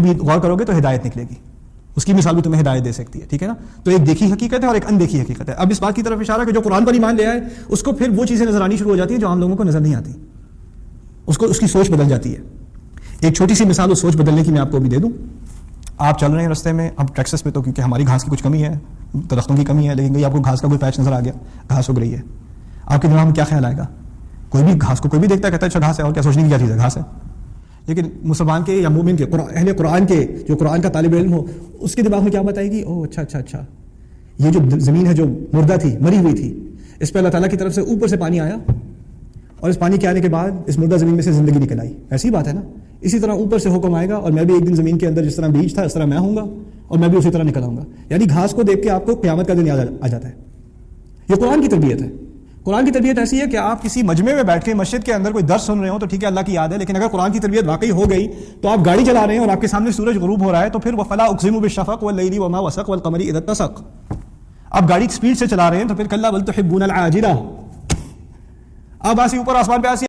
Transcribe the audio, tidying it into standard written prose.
بھی غور کرو گے تو ہدایت نکلے گی، اس کی مثال بھی تمہیں ہدایت دے سکتی ہے، ٹھیک ہے نا؟ تو ایک دیکھی حقیقت ہے اور ایک اندیکھی حقیقت ہے۔ اب اس بات کی طرف اشارہ کہ جو قرآن پر ایمان لے آئے اس کو پھر وہ چیزیں نظر آنی شروع ہو جاتی ہیں جو عام لوگوں کو نظر نہیں آتی، اس کی سوچ بدل جاتی ہے۔ ایک چھوٹی سی مثال اس سوچ بدلنے کی میں آپ کو بھی دے دوں۔ آپ چل رہے ہیں رستے میں، اب ٹیکساس میں تو کیونکہ ہماری گھاس کی کچھ کمی ہے، درختوں کی کمی ہے، لیکن کہیں آپ کو گھاس کا کوئی پیچ نظر آ گیا، گھاس اگ رہی ہے، آپ کے دماغ میں کیا خیال آئے گا؟ کوئی بھی گھاس کو کوئی بھی دیکھتا ہے کہتا ہے اچھا گھاس ہے، اور کیا سوچنے کی کیا چیز ہے، گھاس ہے۔ لیکن مسلمان کے یا مومن کے اہل قرآن کے جو قرآن کا طالب علم ہو، اس کے دماغ میں کیا بات آئے گی؟ اوہ اچھا یہ جو زمین ہے جو مردہ تھی، مری ہوئی تھی، اس پہ اللہ تعالیٰ کی طرف سے اوپر سے پانی آیا اور اس پانی کے آنے کے بعد اس مردہ زمین میں سے زندگی نکل آئی، ایسی بات ہے نا؟ اسی طرح اوپر سے حکم آئے گا اور میں بھی ایک دن زمین کے اندر جس طرح بیج تھا اس طرح میں ہوں گا اور میں بھی اسی طرح نکل آؤں گا۔ یعنی گھاس کو دیکھ کے آپ کو قیامت کا دن یاد آ جاتا ہے۔ یہ قرآن کی تربیت ہے۔ قرآن کی تربیت ایسی ہے کہ آپ کسی مجمع میں بیٹھ کے مسجد کے اندر کوئی درس سن رہے ہو تو ٹھیک ہے اللہ کی یاد ہے، لیکن اگر قرآن کی تربیت واقعی ہو گئی تو آپ گاڑی چلا رہے ہیں اور آپ کے سامنے سورج غروب ہو رہا ہے تو پھر وَفَلَا أُقْسِمُ بِالشَّفَقِ وَاللَّيْلِ وَمَا وَسَقَ وَالْقَمَرِ إِذَا اتَّسَقَ، آپ گاڑی سپیڈ سے چلا رہے ہیں تو پھر کَلَّا بَلْ تُحِبُّونَ الْعَاجِلَةَ، اب آسی اوپر آسمان پہ آسی